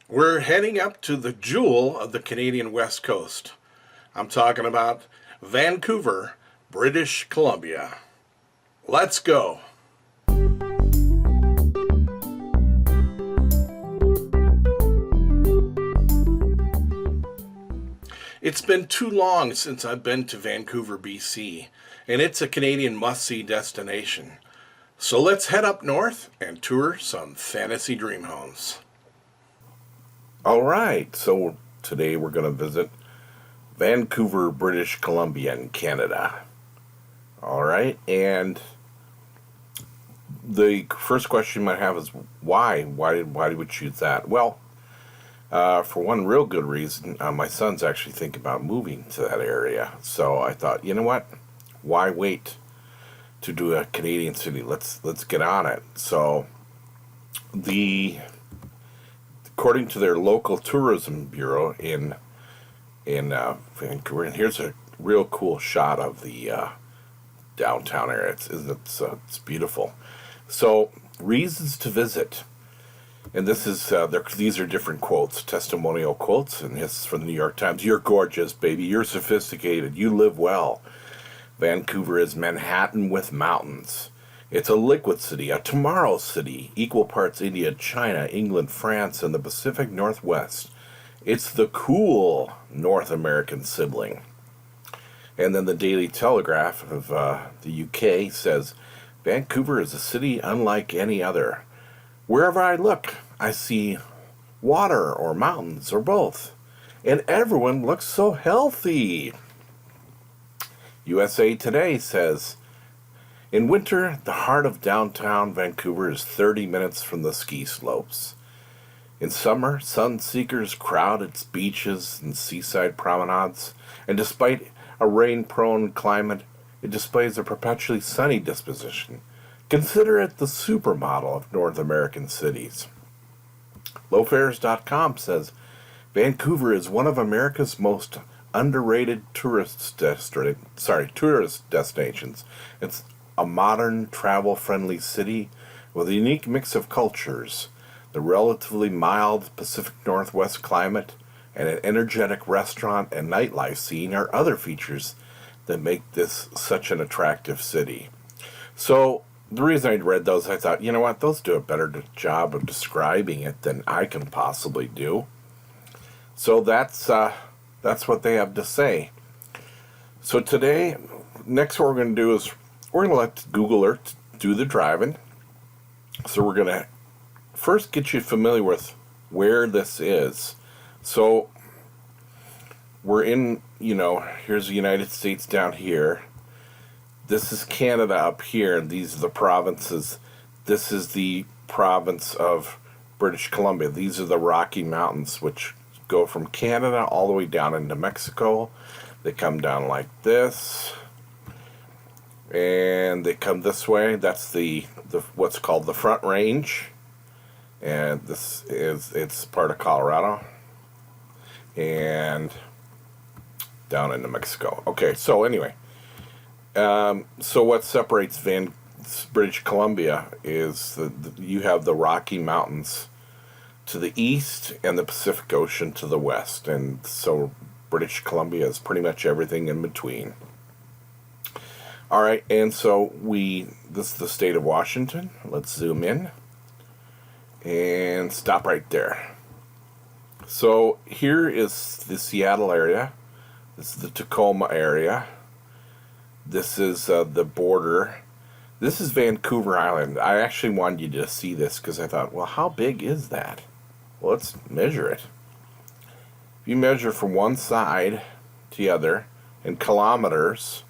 We're heading up to the jewel of the Canadian West Coast. I'm talking about Vancouver, British Columbia. Let's go. It's been too long since I've been to Vancouver, BC, and it's a Canadian must-see destination. So let's head up north and tour some fantasy dream homes. All right, so today we're going to visit Vancouver, British Columbia in Canada. All right, and the first question you might have is why? Why did we choose that? Well, for one real good reason, my son's actually thinking about moving to that area. So I thought, you know what? Why wait to do a Canadian city? Let's get on it. So according to their local tourism bureau in Vancouver, and here's a real cool shot of the downtown area. It's beautiful. So reasons to visit. And this is these are different quotes, testimonial quotes, and this is from the New York Times. You're gorgeous, baby. You're sophisticated. You live well. Vancouver is Manhattan with mountains. It's a liquid city, a tomorrow city, equal parts India, China, England, France, and the Pacific Northwest. It's the cool North American sibling. And then the Daily Telegraph of the UK says, Vancouver is a city unlike any other. Wherever I look, I see water or mountains or both. And everyone looks so healthy. USA Today says, in winter, the heart of downtown Vancouver is 30 minutes from the ski slopes. In summer, sun seekers crowd its beaches and seaside promenades. And despite a rain-prone climate, it displays a perpetually sunny disposition. Consider it the supermodel of North American cities. Lowfares.com says, Vancouver is one of America's most underrated tourist destinations. It's a modern, travel-friendly city with a unique mix of cultures, the relatively mild Pacific Northwest climate, and an energetic restaurant and nightlife scene are other features that make this such an attractive city. So, the reason I read those, I thought, you know what, those do a better job of describing it than I can possibly do. So that's what they have to say. So today, next what we're going to do is we're going to let Google Earth do the driving. So we're going to first get you familiar with where this is. So we're in, here's the United States down here. This is Canada up here, and these are the provinces. This is the province of British Columbia. These are the Rocky Mountains, which go from Canada all the way down into Mexico. They come down like this, and they come this way. That's the what's called the Front Range, and it's part of Colorado, and down into Mexico. Okay, so anyway. So what separates British Columbia is you have the Rocky Mountains to the east and the Pacific Ocean to the west. And so British Columbia is pretty much everything in between. All right, and so this is the state of Washington. Let's zoom in and stop right there. So here is the Seattle area. This is the Tacoma area. This is the border. This is Vancouver Island. I actually wanted you to see this because I thought, well, how big is that? Well, let's measure it. If you measure from one side to the other in kilometers,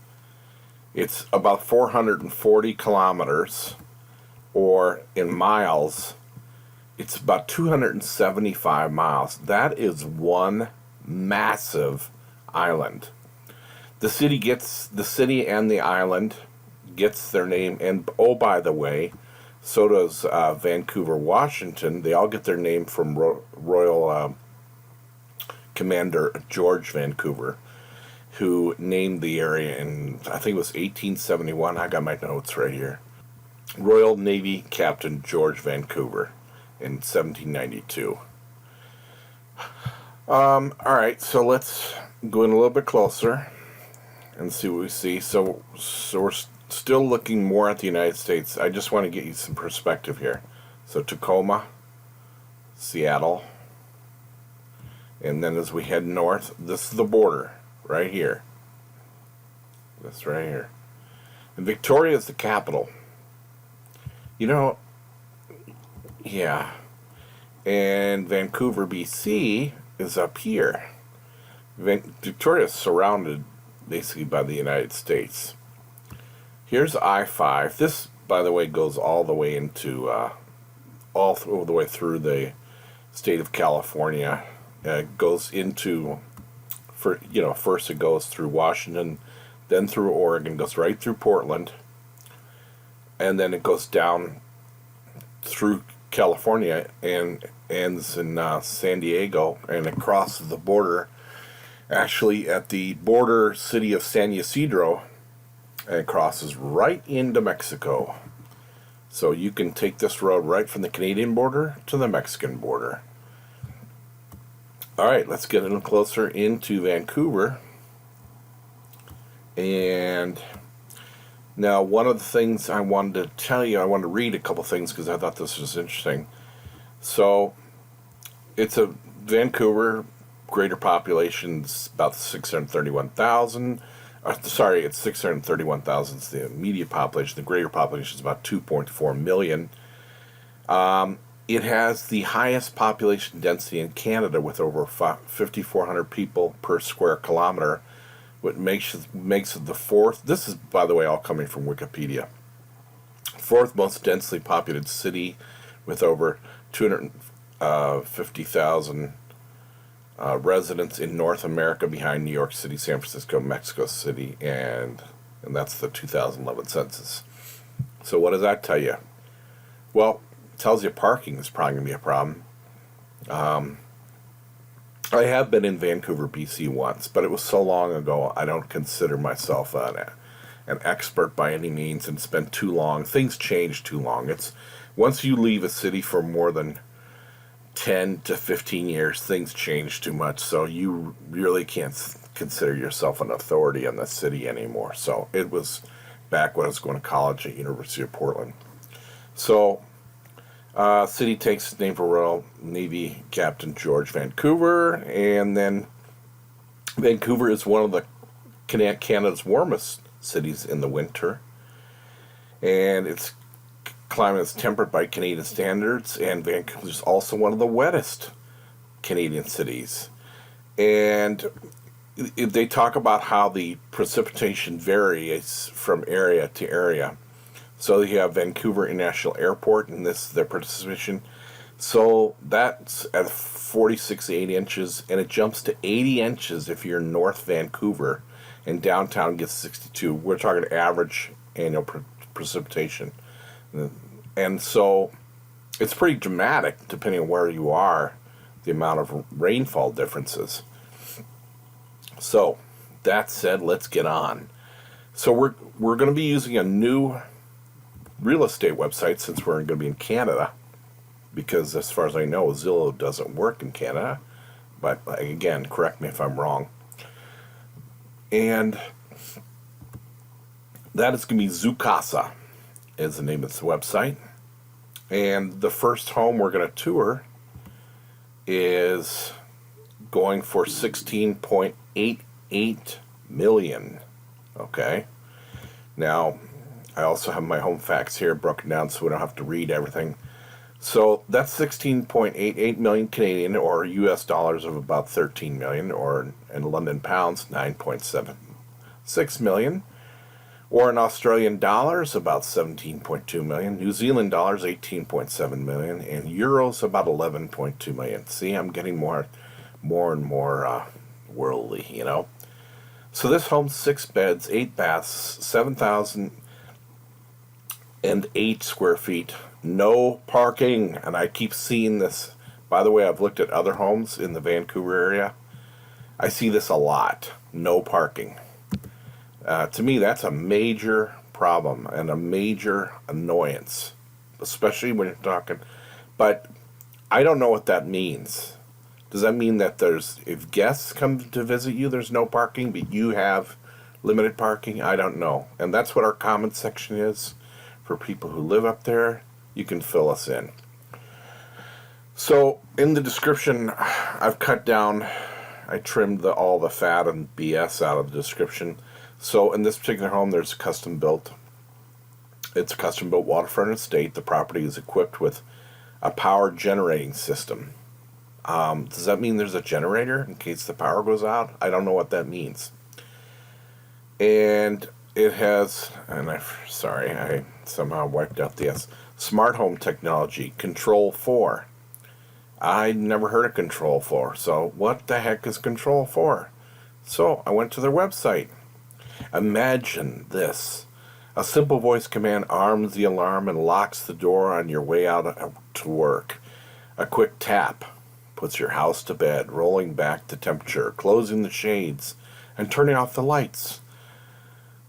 it's about 440 kilometers, or in miles, it's about 275 miles. That is one massive island. The city and the island gets their name, and oh, by the way, so does Vancouver, Washington. They all get their name from Royal Commander George Vancouver, who named the area in, I think it was 1871. I got my notes right here. Royal Navy Captain George Vancouver in 1792. All right, so let's go in a little bit closer and see what we see. So we're still looking more at the United States. I just want to get you some perspective here. So Tacoma, Seattle, and then as we head north, this is the border right here. This right here. And Victoria is the capital. You know, yeah. And Vancouver, BC is up here. Victoria is surrounded basically by the United States. Here's I-5. This, by the way, goes all the way into, all the way through the state of California. It goes into, first it goes through Washington, then through Oregon, goes right through Portland, and then it goes down through California and ends in San Diego, and it crosses the border, actually at the border city of San Ysidro, and it crosses right into Mexico. So you can take this road right from the Canadian border to the Mexican border. All right, let's get a little closer into Vancouver. And now, one of the things I wanted to tell you, I wanted to read a couple things because I thought this was interesting. So, it's a Vancouver greater population, it's about 631,000. Sorry, it's 631,000 is the immediate population. The greater population is about 2.4 million. It has the highest population density in Canada with over 5,400 people per square kilometer, what makes it the fourth. This is, by the way, all coming from Wikipedia. Fourth most densely populated city with over 250,000 residents in North America, behind New York City, San Francisco, Mexico City, and that's the 2011 census. So what does that tell you? Well, it tells you parking is probably going to be a problem. I have been in Vancouver, BC once, but it was so long ago, I don't consider myself an expert by any means, and it's been too long. Things change too long. It's once you leave a city for more than 10 to 15 years, things change too much, so you really can't consider yourself an authority on the city anymore. So it was back when I was going to college at University of Portland. So city takes its name from Royal Navy Captain George Vancouver, and then Vancouver is one of the Canada's warmest cities in the winter, and its climate is temperate by Canadian standards, and Vancouver is also one of the wettest Canadian cities. And they talk about how the precipitation varies from area to area. So you have Vancouver International Airport, and this is their precipitation. So that's at 46 to 80 inches, and it jumps to 80 inches if you're in North Vancouver, and downtown gets 62. We're talking average annual precipitation. And so it's pretty dramatic, depending on where you are, the amount of rainfall differences. So, that said, let's get on. So we're going to be using a new real estate website since we're going to be in Canada, because as far as I know, Zillow doesn't work in Canada. But again, correct me if I'm wrong. And that is going to be Zoocasa is the name of the website. And the first home we're going to tour is going for $16.88 million. Okay. Now, I also have my home facts here broken down so we don't have to read everything. So that's 16.88 million Canadian, or US dollars of about 13 million, or in London pounds 9.76 million, or in Australian dollars about 17.2 million, New Zealand dollars 18.7 million, and euros about 11.2 million. See, I'm getting more and more worldly, you know. So this home's 6 beds, 8 baths, 7,008 square feet, no parking. And I keep seeing this. By the way, I've looked at other homes in the Vancouver area. I see this a lot. No parking. To me, that's a major problem and a major annoyance, especially when you're talking. But I don't know what that means. Does that mean that if guests come to visit you, there's no parking, but you have limited parking? I don't know. And that's what our comment section is for people who live up there. You can fill us in. So in the description, I've I trimmed all the fat and BS out of the description. So in this particular home, it's a custom built waterfront estate. The property is equipped with a power generating system. Does that mean there's a generator in case the power goes out? I don't know what that means. And it has, I somehow wiped out the S. Smart home technology, Control 4. I never heard of Control 4, so what the heck is Control 4? So I went to their website. Imagine this. A simple voice command arms the alarm and locks the door on your way out to work. A quick tap puts your house to bed, rolling back the temperature, closing the shades, and turning off the lights.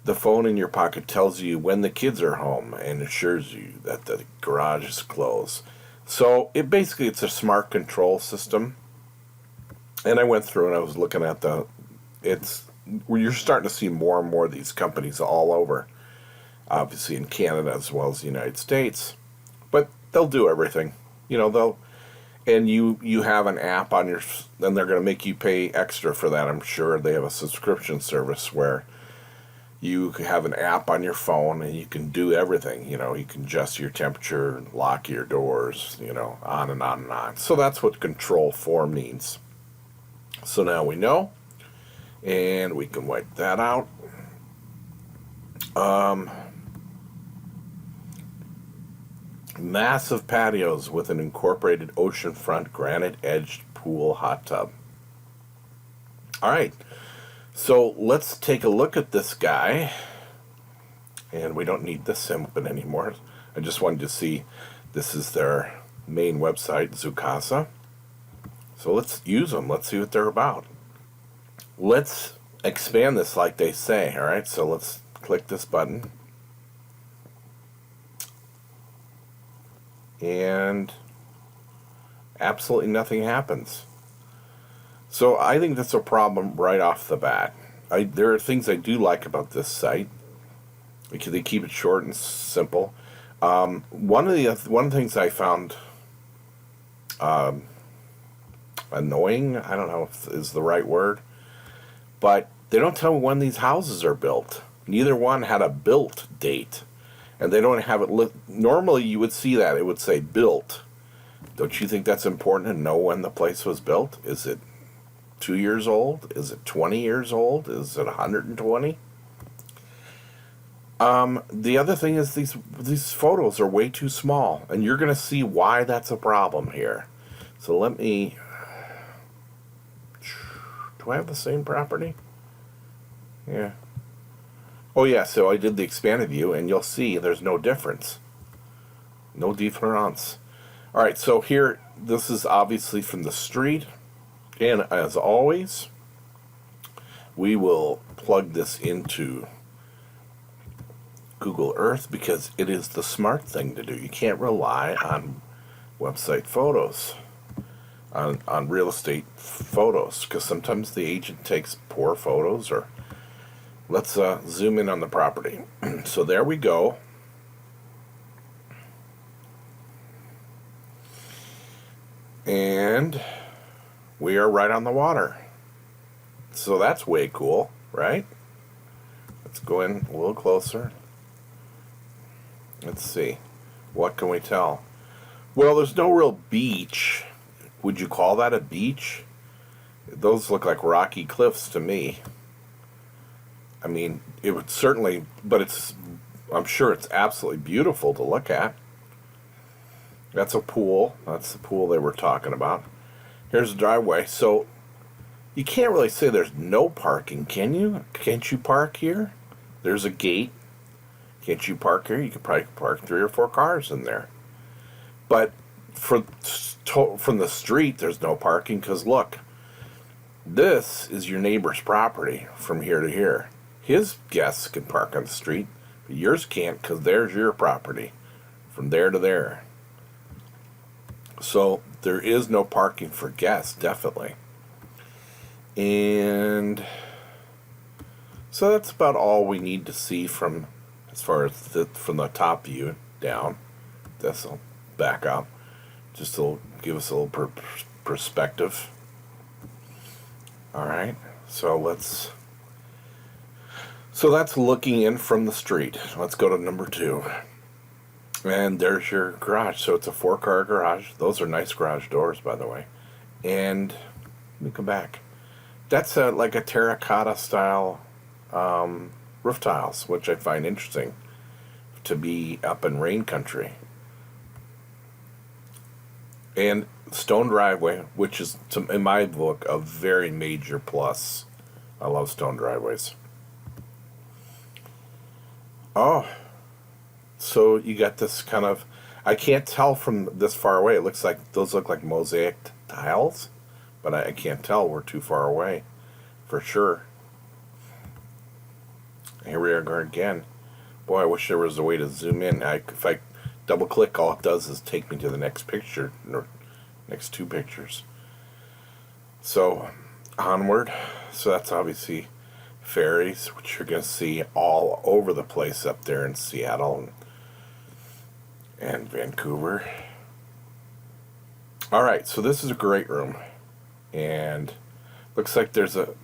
The phone in your pocket tells you when the kids are home and assures you that the garage is closed. So it's a smart control system. And I went through and I was looking at you're starting to see more and more of these companies all over. Obviously in Canada as well as the United States. But they'll do everything. You have an app on and they're going to make you pay extra for that, I'm sure. They have a subscription service where you have an app on your phone and you can do everything. You can adjust your temperature, lock your doors, on and on and on. So that's what Control 4 means. So now we know, and we can wipe that out. Massive patios with an incorporated oceanfront granite-edged pool hot tub. All right. So let's take a look at this guy. And we don't need this symbol anymore. I just wanted to see, this is their main website, Zoocasa. So let's use them. Let's see what they're about. Let's expand this like they say. All right, so let's click this button. And absolutely nothing happens. So I think that's a problem right off the bat. There are things I do like about this site. They keep it short and simple. One of the things I found annoying, I don't know if is the right word, but they don't tell me when these houses are built. Neither one had a built date, and they don't have it. Normally, you would see that it would say built. Don't you think that's important to know when the place was built? Is it 2 years old? Is it 20 years old? Is it 120? The other thing is these photos are way too small, and you're going to see why that's a problem here. So let me... Do I have the same property? Yeah. Oh yeah, so I did the expanded view, and you'll see there's no difference. No difference. Alright, so here, this is obviously from the street. And as always, we will plug this into Google Earth because it is the smart thing to do. You can't rely on website photos, on real estate photos, because sometimes the agent takes poor photos. Or let's zoom in on the property. So there we go. And we are right on the water. So that's way cool, right? Let's go in a little closer. Let's see. What can we tell? Well, there's no real beach. Would you call that a beach? Those look like rocky cliffs to me. I mean, it would certainly, but I'm sure it's absolutely beautiful to look at. That's a pool. That's the pool they were talking about. Here's the driveway. So you can't really say there's no parking, can you? Can't you park here? There's a gate. Can't you park here? You could probably park 3 or 4 cars in there. But from the street, there's no parking because look, this is your neighbor's property from here to here. His guests can park on the street, but yours can't because there's your property from there to there. So there is no parking for guests, definitely. And so that's about all we need to see from, as far as from the top view down. This will back up, just to give us a little perspective. All right, so that's looking in from the street. Let's go to number 2. And there's your garage. So it's a 4-car garage. Those are nice garage doors, by the way. And let me come back. That's like a terracotta style roof tiles, which I find interesting to be up in rain country. And stone driveway, which is, in my book, a very major plus. I love stone driveways. Oh, so you got this kind of, I can't tell from this far away. It looks like, those look like mosaic tiles, but I can't tell. We're too far away, for sure. Here we are again. Boy, I wish there was a way to zoom in. If I double click, all it does is take me to the next picture, or next 2 pictures. So, onward. So that's obviously ferries, which you're going to see all over the place up there in Seattle and Vancouver. Alright, so this is a great room. And looks like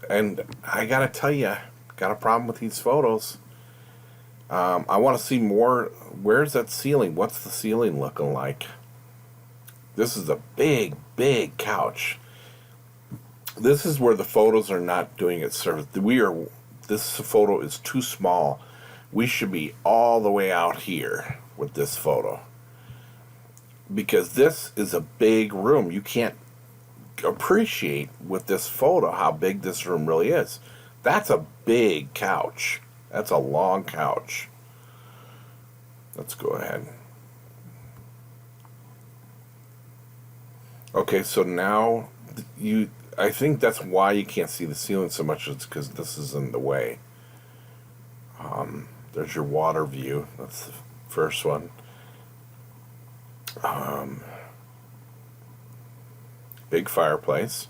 and I gotta tell you, got a problem with these photos. I want to see more. Where's that ceiling? What's the ceiling looking like? This is a big, big couch. This is where the photos are not doing its service. This photo is too small. We should be all the way out here with this photo, because this is a big room. You can't appreciate with this photo how big this room really is. That's a big couch. That's a long couch. Let's go ahead. Okay, so now I think that's why you can't see the ceiling so much. It's because this is in the way. There's your water view. That's the first one. Big fireplace.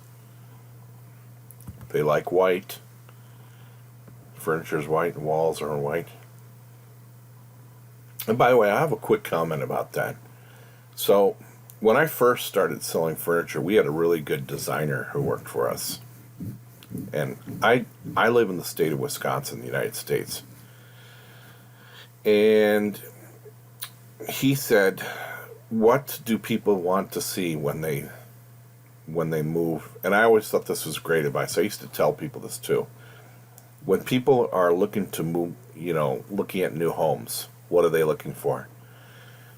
They like white. Furniture's white, and walls are white. And by the way, I have a quick comment about that. So, when I first started selling furniture, we had a really good designer who worked for us. And I live in the state of Wisconsin, the United States. And he said, what do people want to see when they move? And I always thought this was great advice. I used to tell people this too. When people are looking to move, looking at new homes, what are they looking for?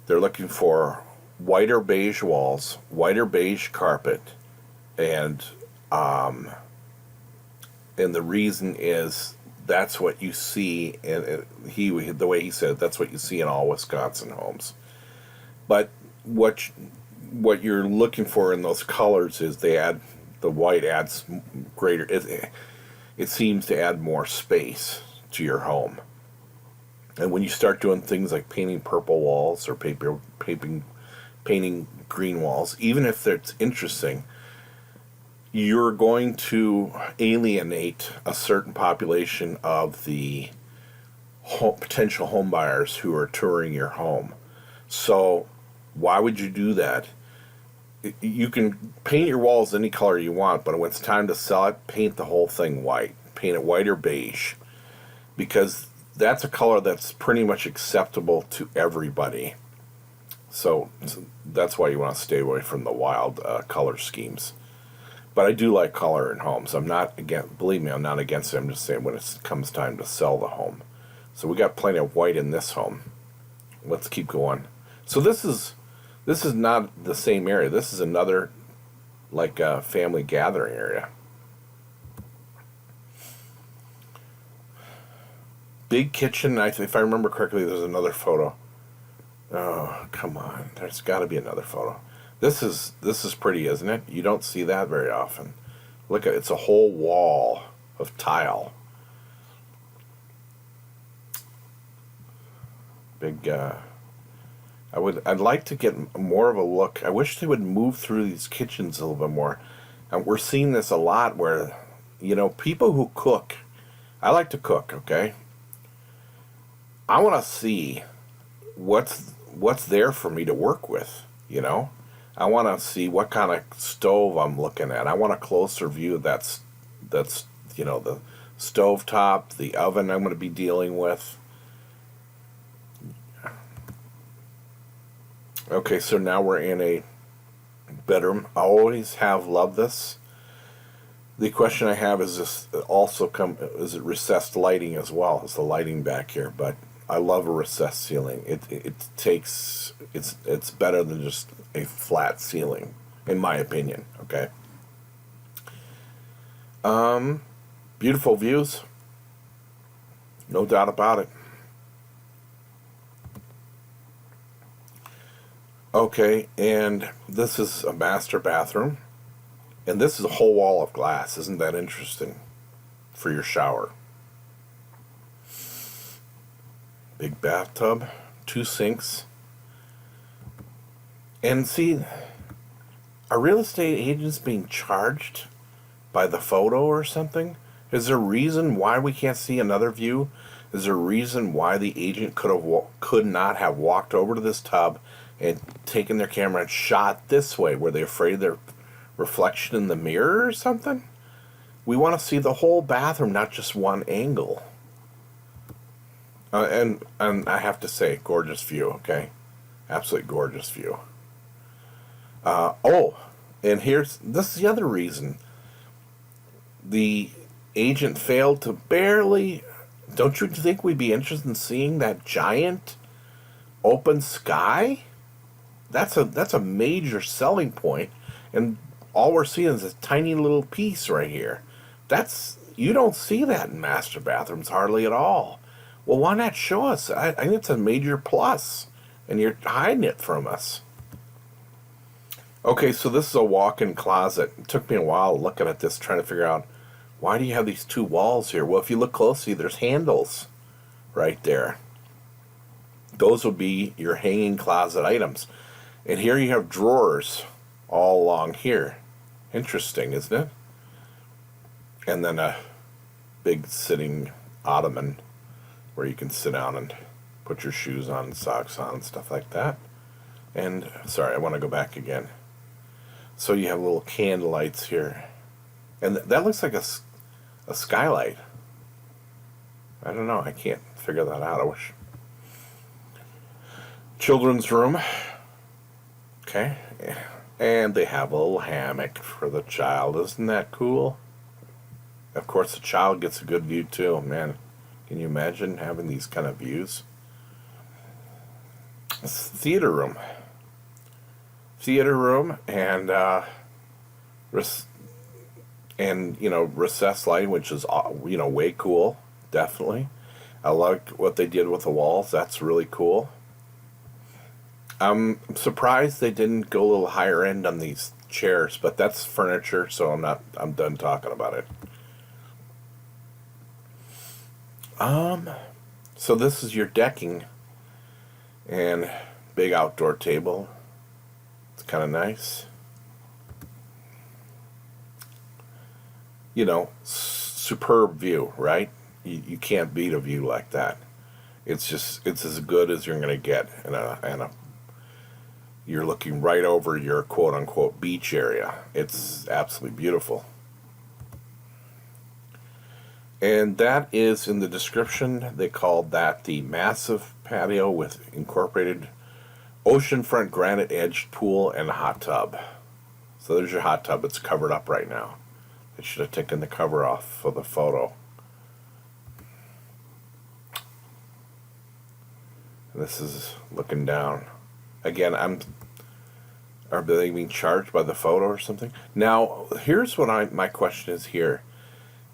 They're looking for whiter beige walls, whiter beige carpet, and the reason is that's what you see, and the way he said it, that's what you see in all Wisconsin homes. But what you're looking for in those colors is the white adds greater. It seems to add more space to your home. And when you start doing things like painting purple walls or painting green walls, even if it's interesting, you're going to alienate a certain population of the potential home buyers who are touring your home. So why would you do that? You can paint your walls any color you want, but when it's time to sell it, paint the whole thing white. Paint it white or beige, because that's a color that's pretty much acceptable to everybody. So that's why you want to stay away from the wild color schemes. But I do like color in homes. I'm not against, believe me, I'm not against it. I'm just saying when it comes time to sell the home. So we got plenty of white in this home. Let's keep going. So this is not the same area. This is another, like, family gathering area. Big kitchen. If I remember correctly, there's another photo. Oh, come on. There's got to be another photo. This is pretty, isn't it? You don't see that very often. Look at it. It's a whole wall of tile. Big, I'd like to get more of a look. I wish they would move through these kitchens a little bit more. And we're seeing this a lot where, people who cook, I like to cook, okay? I want to see what's there for me to work with. I want to see what kind of stove I'm looking at. I want a closer view of that's the stove top, the oven I'm going to be dealing with. Okay, so now we're in a bedroom. I always have loved this. The question I have is this also is it recessed lighting as well? Is the lighting back here? But I love a recessed ceiling. It's better than just a flat ceiling, in my opinion. Okay. Beautiful views. No doubt about it. Okay, and this is a master bathroom. And this is a whole wall of glass. Isn't that interesting? For your shower. Big bathtub, 2 sinks. And see, are real estate agents being charged by the photo or something? Is there a reason why we can't see another view? Is there a reason why the agent could not have walked over to this tub and taken their camera and shot this way? Were they afraid of their reflection in the mirror or something? We want to see the whole bathroom, not just one angle. And I have to say, gorgeous view, okay? Absolutely gorgeous view. And this is the other reason. The agent failed to barely... Don't you think we'd be interested in seeing that giant open sky? That's a major selling point, and all we're seeing is a tiny little piece right here. You don't see that in master bathrooms hardly at all. Well, why not show us? I think it's a major plus, and you're hiding it from us. Okay, so this is a walk-in closet. It took me a while looking at this, trying to figure out, why do you have these 2 walls here? Well, if you look closely, there's handles right there. Those would be your hanging closet items. And here you have drawers all along here. Interesting, isn't it? And then a big sitting ottoman where you can sit down and put your shoes on, socks on, stuff like that. And, sorry, I want to go back again. So you have little candle lights here. And that looks like a skylight. I don't know, I can't figure that out. I wish. Children's room. Okay. And they have a little hammock for the child. Isn't that cool? Of course, the child gets a good view too. Man, can you imagine having these kind of views? It's a theater room. And recessed lighting, which is way cool. Definitely. I like what they did with the walls. That's really cool. I'm surprised they didn't go a little higher end on these chairs, but that's furniture, so I'm done talking about it. So this is your decking and big outdoor table. It's kind of nice. Superb view, right? You can't beat a view like that. It's as good as you're going to get you're looking right over your quote-unquote beach area. It's absolutely beautiful. And that is in the description. They called that the massive patio with incorporated oceanfront granite edged pool and hot tub. So there's your hot tub. It's covered up right now. They should have taken the cover off for the photo. This is looking down. Again, are they being charged by the photo or something? Now, here's what my question is here.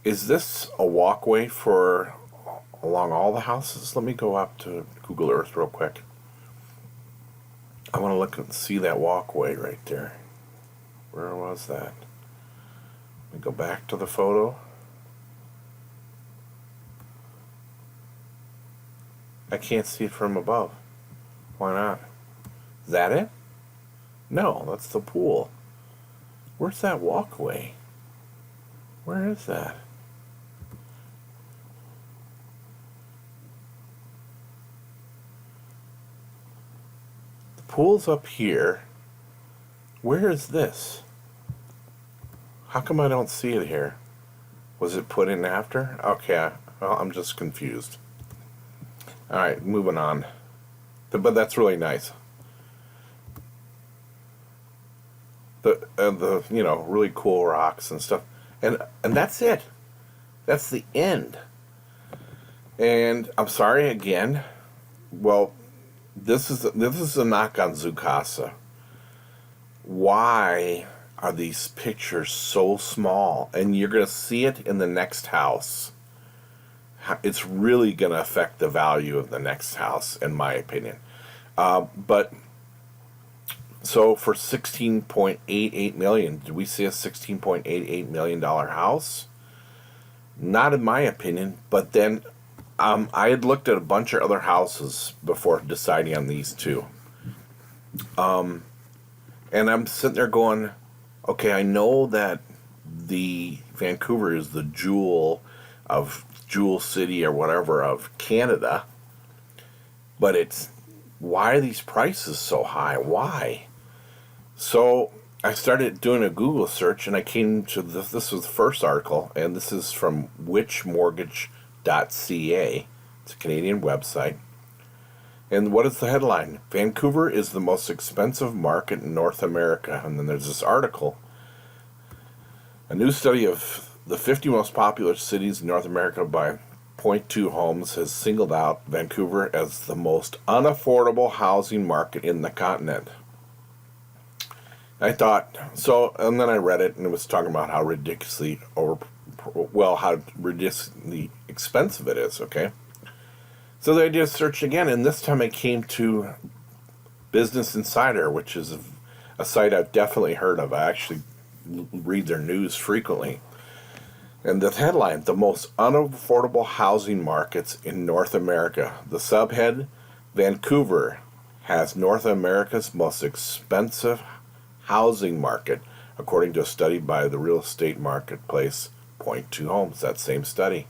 Is this a walkway for along all the houses? Let me go up to Google Earth real quick. I want to look and see that walkway right there. Where was that? Let me go back to the photo. I can't see it from above. Why not? Is that it? No, that's the pool. Where's that walkway? Where is that? The pool's up here. Where is this? How come I don't see it here? Was it put in after? Okay, well, I'm just confused. Alright, moving on. But that's really nice. The really cool rocks and stuff. And that's it. That's the end. And I'm sorry again. Well, this is a knock on Zoocasa. Why are these pictures so small? And you're going to see it in the next house. It's really going to affect the value of the next house, in my opinion. But so for $16.88 million, did we see a $16.88 million house? Not in my opinion. But then I had looked at a bunch of other houses before deciding on these two. And I'm sitting there going, okay, I know that the Vancouver is the jewel city or whatever of Canada, but why are these prices so high? Why? So I started doing a Google search, and I came to this was the first article, and this is from whichmortage.ca. It's a Canadian website. And what is the headline? Vancouver is the most expensive market in North America. And then there's this article. A new study of the 50 most popular cities in North America by .2 Homes has singled out Vancouver as the most unaffordable housing market in the continent. I thought, and then I read it, and it was talking about how ridiculously expensive it is, okay? So I did a search again, and this time I came to Business Insider, which is a site I've definitely heard of. I actually read their news frequently. And the headline, the most unaffordable housing markets in North America. The subhead, Vancouver has North America's most expensive housing market, according to a study by the real estate marketplace .2 Homes, that same study.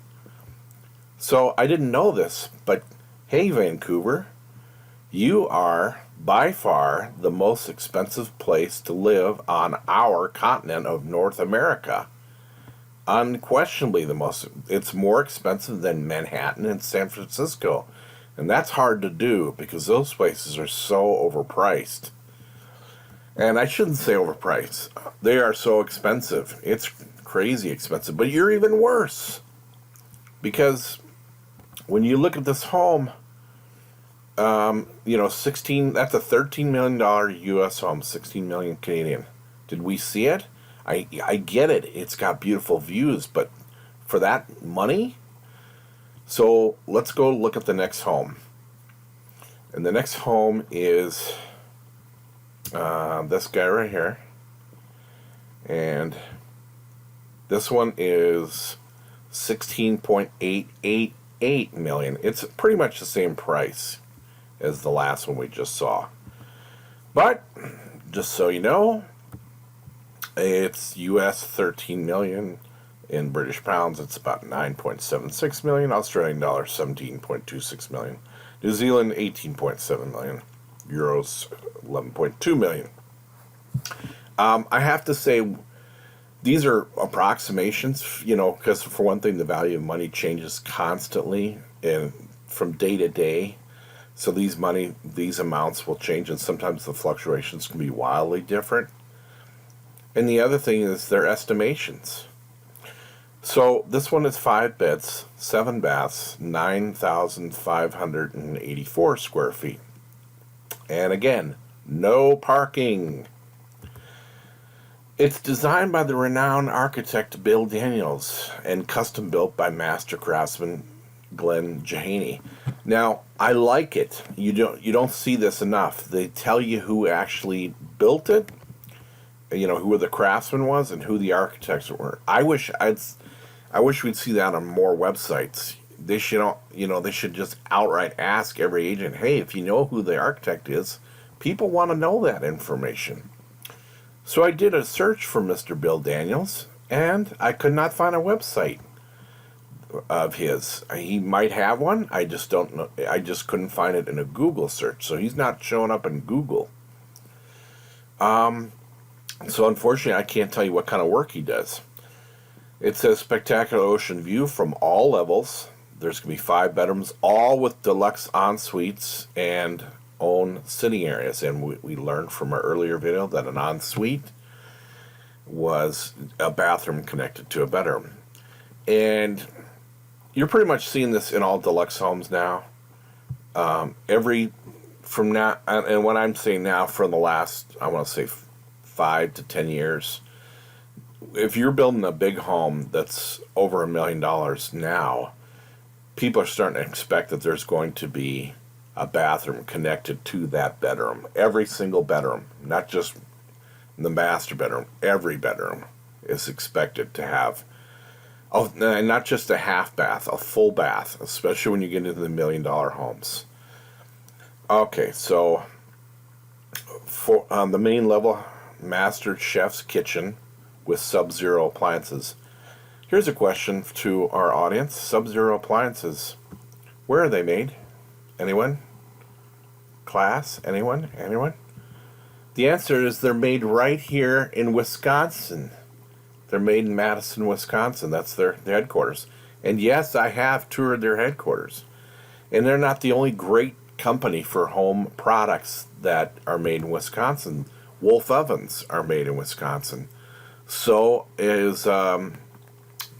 So I didn't know this, but hey, Vancouver, you are by far the most expensive place to live on our continent of North America. Unquestionably the most. It's more expensive than Manhattan and San Francisco. And that's hard to do because those places are so overpriced. And I shouldn't say overpriced. They are so expensive. It's crazy expensive. But you're even worse. Because when you look at this home, 16, that's a $13 million U.S. home, 16 million Canadian. Did we see it? I get it. It's got beautiful views, but for that money? So let's go look at the next home. And the next home is this guy right here. And this one is $16.888 million. It's pretty much the same price as the last one we just saw. But just so you know, it's US 13 million. In British pounds, it's about 9.76 million. Australian dollars, 17.26 million. New Zealand, 18.7 million. Euros, 11.2 million. I have to say, these are approximations, because for one thing, the value of money changes constantly and from day to day. So these amounts will change, and sometimes the fluctuations can be wildly different. And the other thing is their estimations. So this one is 5 beds, 7 baths, 9,584 square feet. And again, no parking. It's designed by the renowned architect Bill Daniels and custom built by master craftsman Glenn Jahaney. Now, I like it. You don't see this enough. They tell you who actually built it, who the craftsman was and who the architects were. I wish we'd see that on more websites. They should, they should just outright ask every agent, hey, if you know who the architect is, People want to know that information. So I did a search for Mr. Bill Daniels, and I could not find a website of his. He might have one. I just don't know. I just couldn't find it in a Google search. So he's not showing up in Google. So unfortunately, I can't tell you what kind of work he does. It says spectacular ocean view from all levels. There's going to be 5 bedrooms, all with deluxe en-suites and own sitting areas. And we learned from our earlier video that an en-suite was a bathroom connected to a bedroom. And you're pretty much seeing this in all deluxe homes now. From now, and what I'm saying now, from the last, I want to say 5 to 10 years, if you're building a big home that's over $1 million now, people are starting to expect that there's going to be a bathroom connected to that bedroom. Every single bedroom, not just the master bedroom, every bedroom is expected to have, and not just a half bath, a full bath, especially when you get into the $1 million homes. Okay, so on the main level, master chef's kitchen with Sub-Zero appliances. Here's a question to our audience. Sub-Zero appliances, where are they made? Anyone? Class? Anyone? The answer is they're made right here in Wisconsin. They're made in Madison, Wisconsin. That's their headquarters. And yes, I have toured their headquarters. And they're not the only great company for home products that are made in Wisconsin. Wolf ovens are made in Wisconsin. So is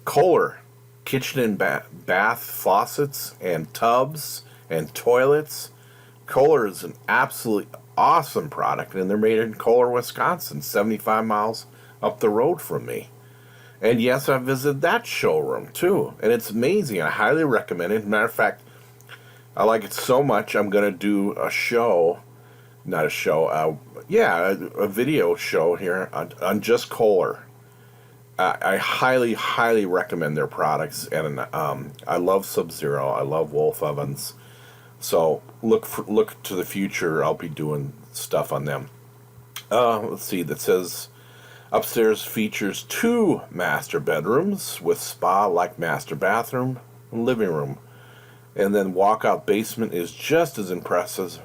Kohler kitchen and bath faucets and tubs and toilets. Kohler is an absolutely awesome product, and they're made in Kohler, Wisconsin, 75 miles up the road from me. And yes, I visited that showroom too, and it's amazing. I highly recommend it. Matter of fact, I like it so much, I'm going to do a video show here on just Kohler. I highly, highly recommend their products, and I love Sub-Zero. I love Wolf ovens. So look to the future. I'll be doing stuff on them. Let's see. That says upstairs features 2 master bedrooms with spa-like master bathroom and living room, and then walkout basement is just as impressive,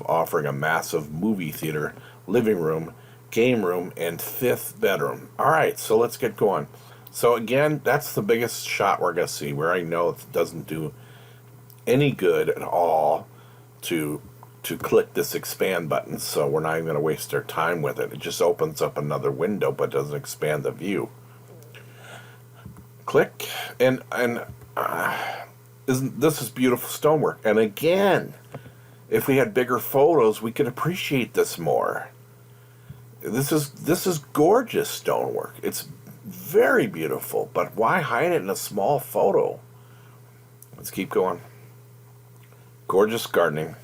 offering a massive movie theater, living room, game room, and 5th bedroom. All right, so let's get going. So again, that's the biggest shot we're going to see, where I know it doesn't do any good at all to click this expand button, so we're not even going to waste our time with it. It just opens up another window but doesn't expand the view. Click, and this is beautiful stonework. And again, if we had bigger photos, we could appreciate this more. This is gorgeous stonework. It's very beautiful, but why hide it in a small photo? Let's keep going. Gorgeous gardening.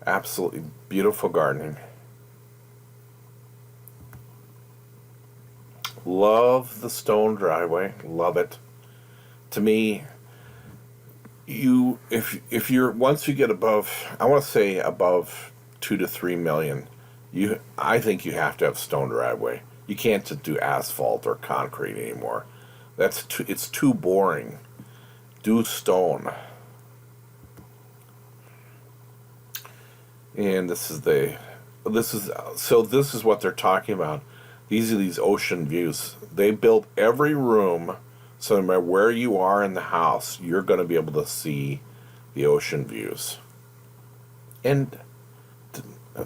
Absolutely beautiful gardening. Love the stone driveway. Love it. To me, if you're once you get above, I want to say above 2 to 3 million, I think you have to have stone driveway. You can't just do asphalt or concrete anymore. It's too boring. Do stone. And this is what they're talking about. These are these ocean views. They built every room so no matter where you are in the house, you're going to be able to see the ocean views. And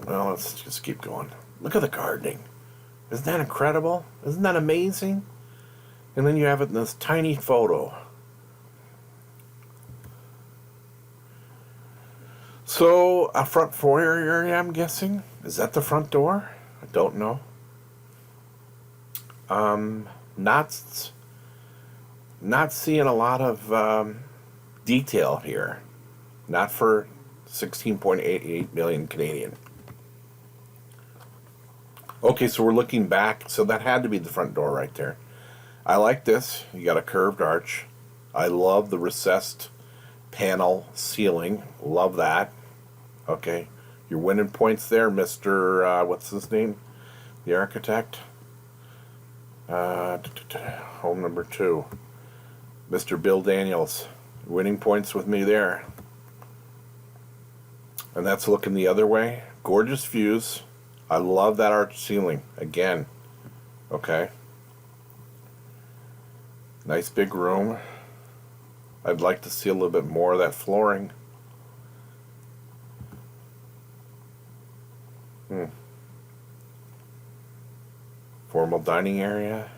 well, let's just keep going. Look at the gardening. Isn't that incredible? Isn't that amazing? And then you have it in this tiny photo. So, a front foyer area, I'm guessing. Is that the front door? I don't know. Not seeing a lot of detail here. Not for 16.88 million Canadian. Okay, so we're looking back. So that had to be the front door right there. I like this. You got a curved arch. I love the recessed panel ceiling. Love that. Okay. Your winning points there, Mr. What's his name? The architect. Home number 2, Mr. Bill Daniels. Winning points with me there. And that's looking the other way. Gorgeous views. I love that arch ceiling. Again. Okay. Nice big room. I'd like to see a little bit more of that flooring. Formal dining area.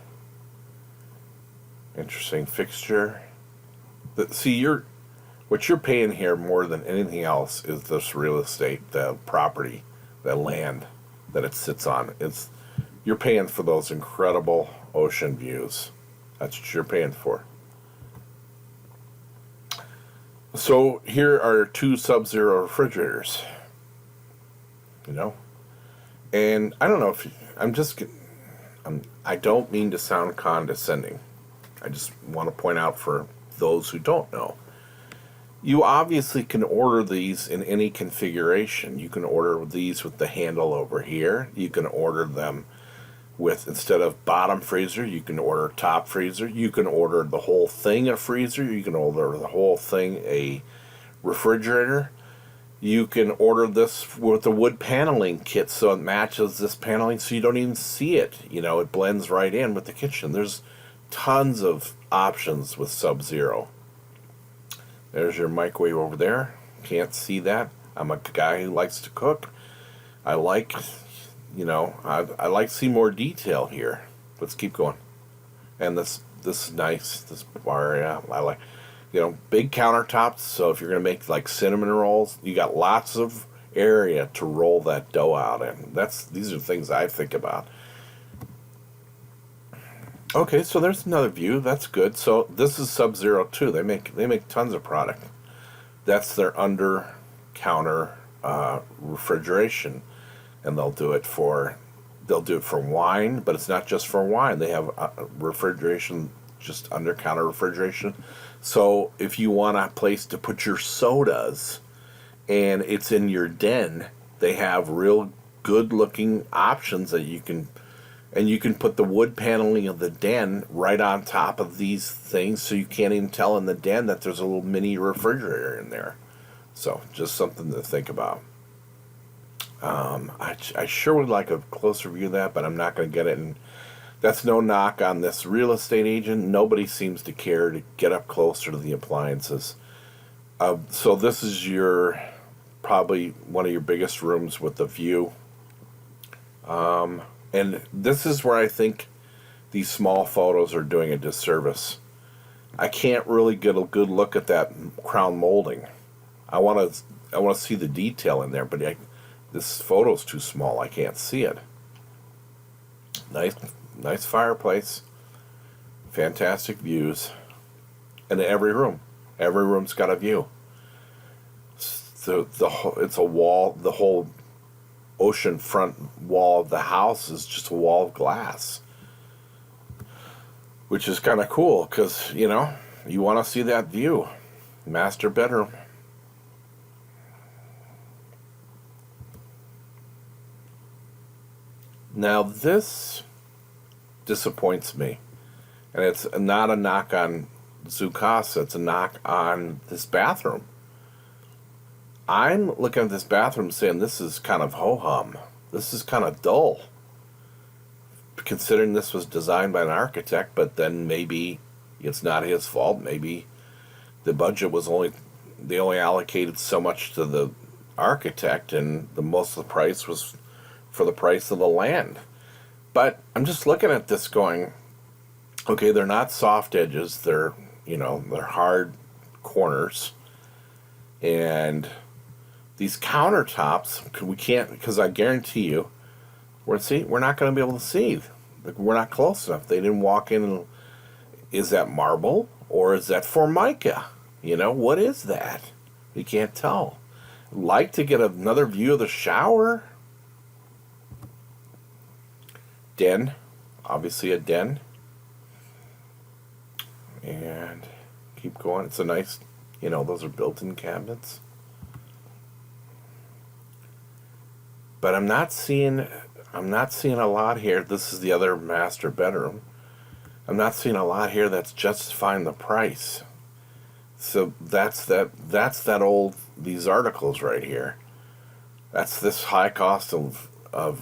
Interesting fixture. See, what you're paying here more than anything else is this real estate, the property, the land that it sits on. You're paying for those incredible ocean views. That's what you're paying for. So here are 2 Sub-Zero refrigerators. And I don't know if I don't mean to sound condescending. I just want to point out for those who don't know. You obviously can order these in any configuration. You can order these with the handle over here. You can order them with, instead of bottom freezer, you can order top freezer. You can order the whole thing a freezer. You can order the whole thing a refrigerator. You can order this with the wood paneling kit so it matches this paneling so you don't even see it. It blends right in with the kitchen. There's tons of options with Sub-Zero. There's your microwave over there. Can't see that. I'm a guy who likes to cook. I like, I like to see more detail here. Let's keep going. And this is nice. This bar area, I like. Big countertops, so if you're going to make like cinnamon rolls, you got lots of area to roll that dough out in. These are things I think about. Okay, so there's another view. That's good. So this is Sub-Zero too. They make tons of product. That's their under counter refrigeration, and they'll do it for wine, but it's not just for wine. They have refrigeration, just under counter refrigeration. So if you want a place to put your sodas and it's in your den, they have real good looking options that you can put the wood paneling of the den right on top of these things so you can't even tell in the den that there's a little mini refrigerator in there. So just something to think about. I sure would like a closer view of that, but I'm not going to get it. And that's no knock on this real estate agent. Nobody seems to care to get up closer to the appliances. So this is probably one of your biggest rooms with the view. And this is where I think these small photos are doing a disservice. I can't really get a good look at that crown molding. I want to see the detail in there, but this photo's too small. I can't see it. Nice fireplace. Fantastic views. And every room's got a view. So it's a wall. The whole ocean front wall of the house is just a wall of glass, which is kind of cool because you want to see that view. Master bedroom. Now this disappoints me, and it's not a knock on Zoocasa, it's a knock on this bathroom. I'm looking at this bathroom saying this is kind of ho-hum. This is kind of dull. Considering this was designed by an architect, but then maybe it's not his fault. Maybe the budget was they only allocated so much to the architect, and most of the price was for the price of the land. But I'm just looking at this going, okay, they're not soft edges, they're hard corners. And these countertops, we can't, because I guarantee you, we're not going to be able to see. We're not close enough. They didn't walk in and, is that marble or is that Formica? What is that? You can't tell. I'd like to get another view of the shower. Den, obviously a den. And keep going. It's a nice, those are built-in cabinets. But I'm not seeing a lot here. This is the other master bedroom. I'm not seeing a lot here that's justifying the price. So that's that old, these articles right here. That's this high cost of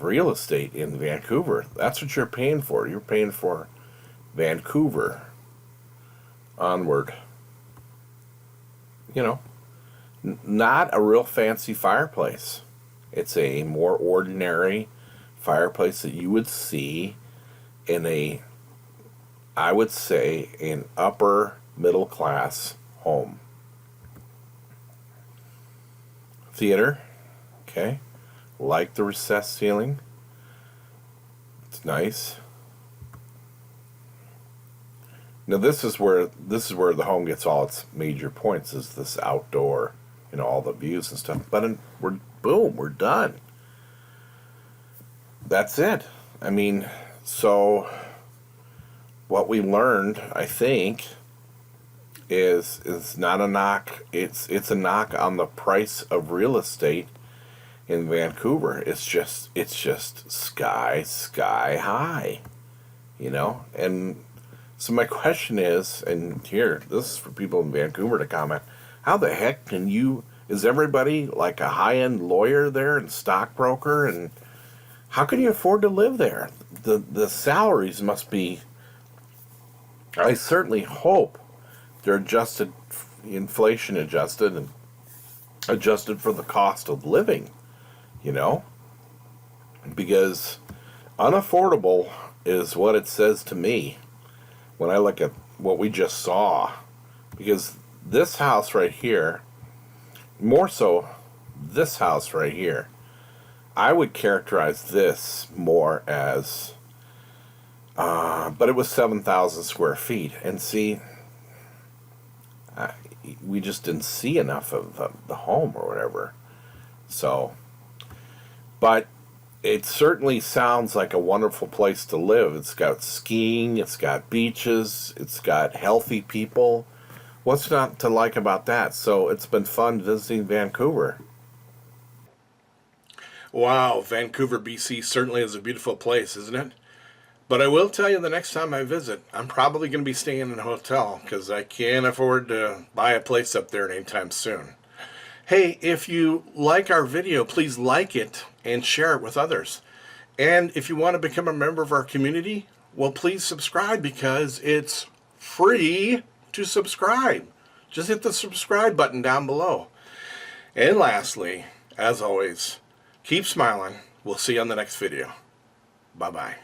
real estate in Vancouver. That's what you're paying for. You're paying for Vancouver. Onward. You know, not a real fancy fireplace. It's a more ordinary fireplace that you would see in a, I would say, an upper middle class home. Theater, okay. Like the recessed ceiling. It's nice. Now this is where the home gets all its major points, is this outdoor, you know, all the views and stuff. But we're done. That's it. I mean, so what we learned, I think, is not a knock. It's a knock on the price of real estate in Vancouver. It's just sky high, you know. And so my question is, and here, this is for people in Vancouver to comment, how the heck is everybody like a high-end lawyer there and stockbroker, and how can you afford to live there? The salaries must be, I certainly hope they're adjusted, inflation adjusted, and adjusted for the cost of living, you know? Because unaffordable is what it says to me when I look at what we just saw. Because this house right here, more so this house right here, I would characterize this more as, but it was 7,000 square feet. And see, we just didn't see enough of the home or whatever. So, but it certainly sounds like a wonderful place to live. It's got skiing, it's got beaches, it's got healthy people. What's not to like about that? So it's been fun visiting Vancouver. Wow, Vancouver, BC certainly is a beautiful place, isn't it? But I will tell you, the next time I visit, I'm probably going to be staying in a hotel because I can't afford to buy a place up there anytime soon. Hey, if you like our video, please like it and share it with others. And if you want to become a member of our community, well, please subscribe because it's free to subscribe. Just hit the subscribe button down below. And lastly, as always, keep smiling. We'll see you on the next video. Bye-bye.